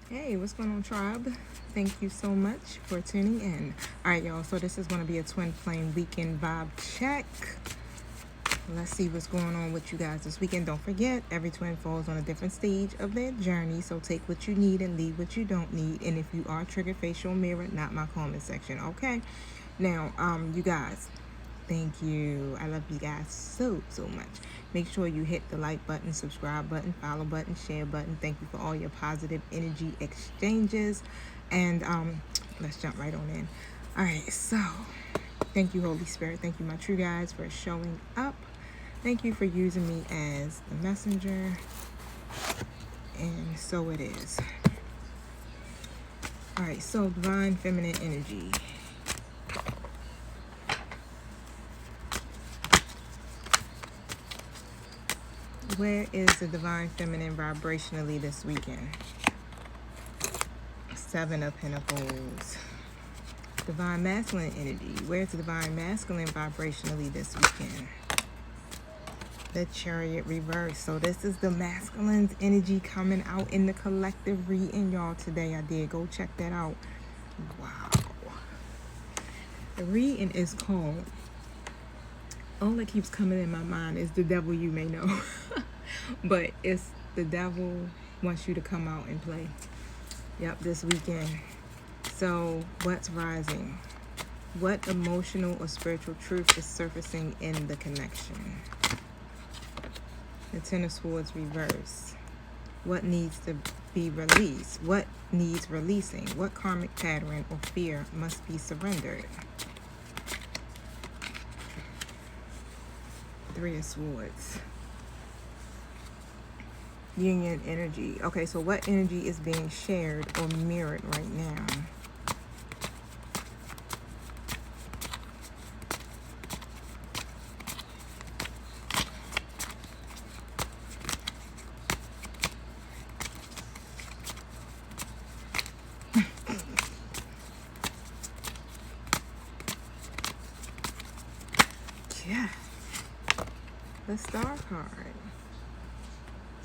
Hey, what's going on, tribe? Thank you so much for tuning in. All right, y'all. So this is going to be a twin flame weekend vibe check. Let's see what's going on with you guys this weekend. Don't forget, every twin falls on a different stage of their journey. So take what you need and leave what you don't need. And if you are triggered, facial mirror, not my comment section. Okay. Now, you guys, thank you. I love you guys so much. Make sure you hit the like button, subscribe button, follow button, share button. Thank you for all your positive energy exchanges. And let's jump right on in. All right, so thank you, Holy Spirit. Thank you, my true guys, for showing up. Thank you for using me as the messenger. And so it is. All right, so divine feminine energy. Where is the divine feminine vibrationally this weekend? Seven of Pentacles. Divine masculine energy. Where's the divine masculine vibrationally this weekend? The Chariot reverse. So this is the masculine's energy coming out in the collective reading, y'all. Today I did go check that out. Wow. The reading is called, all that keeps coming in my mind is the devil you may know. But it's the devil wants you to come out and play. Yep, this weekend. So what's rising? What emotional or spiritual truth is surfacing in the connection? The Ten of Swords reverse. What needs to be released? What needs releasing? What karmic pattern or fear must be surrendered? Three of Swords. Union energy. Okay, so what energy is being shared or mirrored right now? Yeah. The Star card.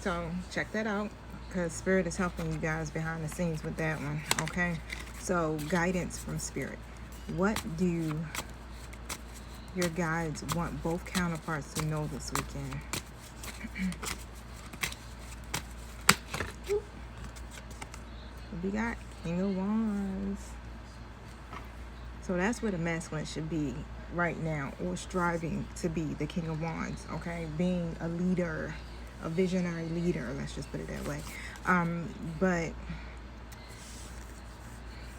So check that out, because Spirit is helping you guys behind the scenes with that one. Okay, so guidance from Spirit. What do your guides want both counterparts to know this weekend? We got King of Wands. So that's where the masculine should be right now, or striving to be the King of Wands. Okay, being a leader, a visionary leader, let's just put it that way. But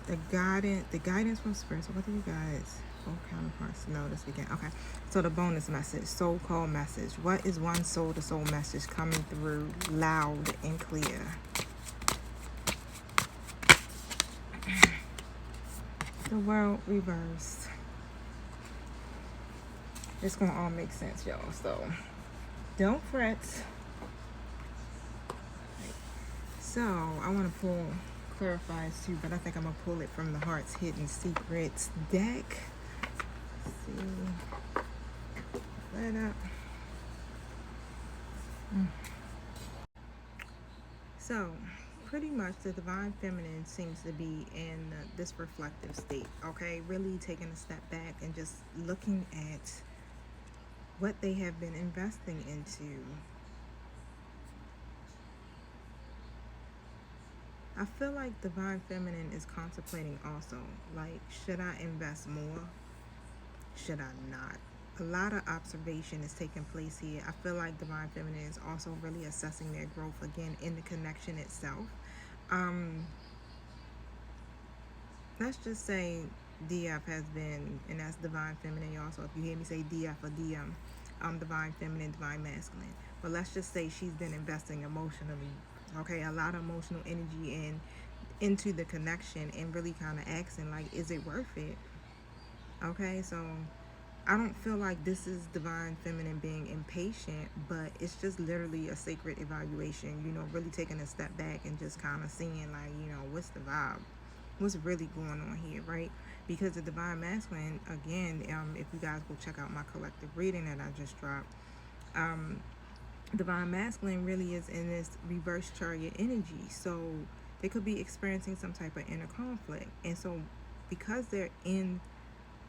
the guidance from Spirit. So what do you guys, both counterparts, know this weekend? Okay, so the bonus message, soul call message. What is one soul to soul message coming through loud and clear? The World reversed. It's gonna all make sense, y'all. So don't fret. So I want to pull clarifies too, but I think I'm gonna pull it from the Heart's Hidden Secrets deck. Let's see. That up. So pretty much the divine feminine seems to be in this reflective state. Okay, really taking a step back and just looking at what they have been investing into. I feel like divine feminine is contemplating also, like, should I invest more? Should I not? A lot of observation is taking place here. I feel like divine feminine is also really assessing their growth again in the connection itself. Let's just say DF has been, and that's divine feminine, y'all. So if you hear me say DF or DM, divine feminine, divine masculine. But let's just say she's been investing emotionally. Okay, a lot of emotional energy into the connection, and really kind of asking, like, is it worth it? Okay, so I don't feel like this is divine feminine being impatient, but it's just literally a sacred evaluation, really taking a step back and just kind of seeing, like, what's the vibe? What's really going on here, right? Because the divine masculine, again, if you guys will check out my collective reading that I just dropped, divine masculine really is in this reverse chariot energy. So they could be experiencing some type of inner conflict. And so because they're in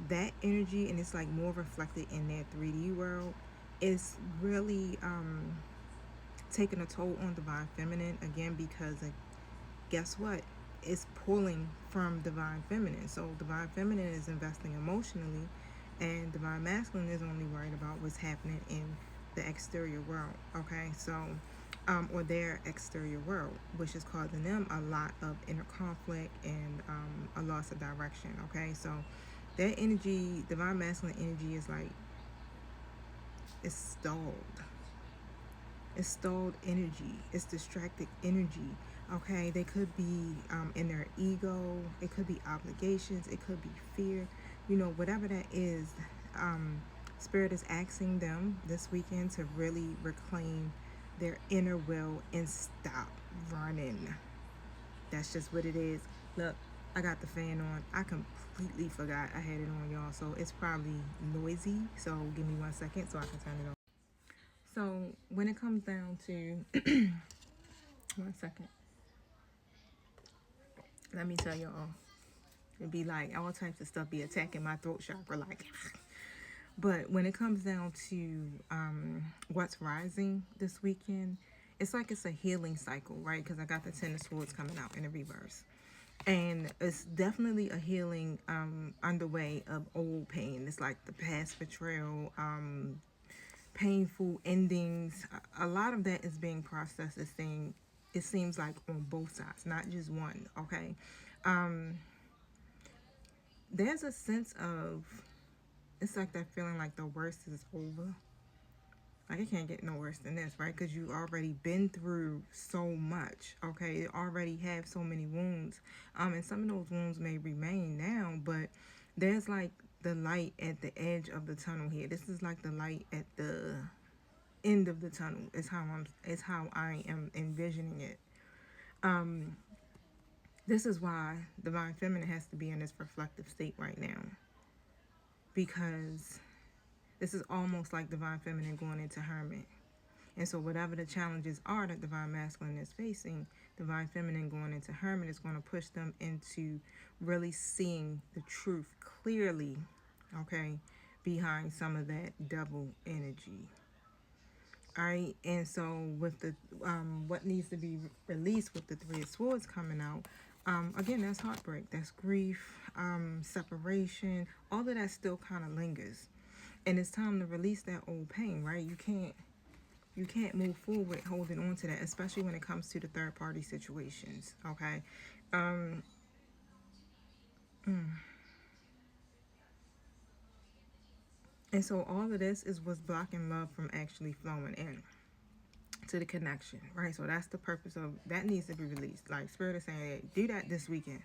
that energy and it's like more reflected in their 3D world, it's really taking a toll on divine feminine again, because guess what, it's pulling from divine feminine. So divine feminine is investing emotionally, and divine masculine is only worried about what's happening in the exterior world. Okay, so or their exterior world, which is causing them a lot of inner conflict and a loss of direction. Okay, so that energy, divine masculine energy, is like, it's stalled. It's stalled energy. It's distracted energy. Okay, they could be in their ego. It could be obligations. It could be fear. You know, whatever that is, Spirit is asking them this weekend to really reclaim their inner will and stop running. That's just what it is. Look, I got the fan on. I completely forgot I had it on, y'all. So it's probably noisy. So give me 1 second so I can turn it off. So when it comes down to 1 second, let me tell y'all, it'd be like all types of stuff be attacking my throat chakra, like. But when it comes down to what's rising this weekend, it's like it's a healing cycle, right? Because I got the Ten of Swords coming out in the reverse. And it's definitely a healing underway of old pain. It's like the past betrayal, painful endings. A lot of that is being processed. It seems like on both sides, not just one. Okay, there's a sense of, it's like that feeling like the worst is over. Like it can't get no worse than this, right? Because you already been through so much. Okay, you already have so many wounds, and some of those wounds may remain now, but there's like the light at the edge of the tunnel here. This is like the light at the end of the tunnel. Is how I am envisioning it. This is why divine feminine has to be in this reflective state right now, because this is almost like divine feminine going into hermit. And so whatever the challenges are that divine masculine is facing, divine feminine going into hermit is going to push them into really seeing the truth clearly, okay, behind some of that double energy. All right, and so with the what needs to be released with the Three of Swords coming out, again, that's heartbreak, that's grief, separation, all of that still kind of lingers, and it's time to release that old pain, right? You can't move forward holding on to that, especially when it comes to the third party situations. Okay. And so all of this is what's blocking love from actually flowing in to the connection, right? So that's the purpose of that, needs to be released. Like Spirit is saying, hey, do that this weekend.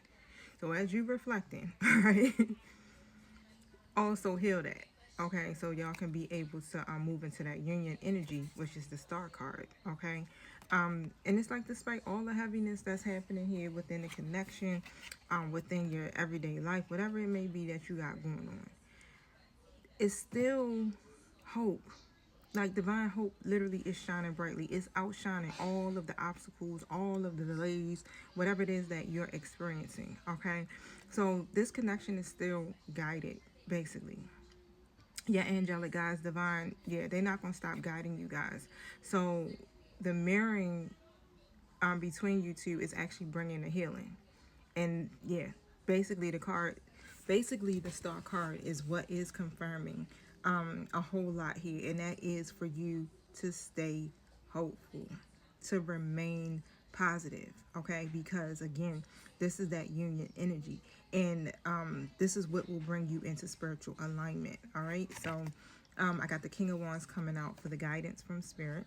So as you reflecting, right, also heal that. Okay, so y'all can be able to move into that union energy, which is the Star card. Okay, and it's like, despite all the heaviness that's happening here within the connection, within your everyday life, whatever it may be that you got going on, it's still hope. Like divine hope literally is shining brightly. It's outshining all of the obstacles, all of the delays, whatever it is that you're experiencing. Okay, so this connection is still guided, basically. Yeah, angelic guys, divine, yeah, they're not going to stop guiding you guys. So the mirroring between you two is actually bringing the healing. And yeah, basically the Star card is what is confirming a whole lot here, and that is for you to stay hopeful, to remain positive. Okay, because again, this is that union energy, and this is what will bring you into spiritual alignment. All right, so I got the King of Wands coming out for the guidance from Spirit,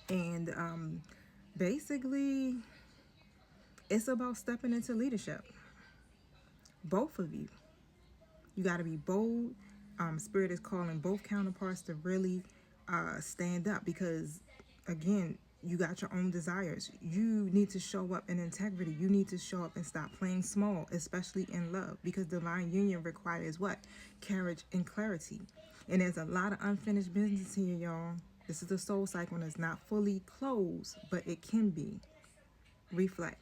and basically it's about stepping into leadership. Both of you got to be bold. Spirit is calling both counterparts to really stand up, because again, you got your own desires. You need to show up in integrity. You need to show up and stop playing small, especially in love, because divine union requires what? Courage and clarity. And there's a lot of unfinished business here, y'all. This is the soul cycle, and it's not fully closed, but it can be. Reflect.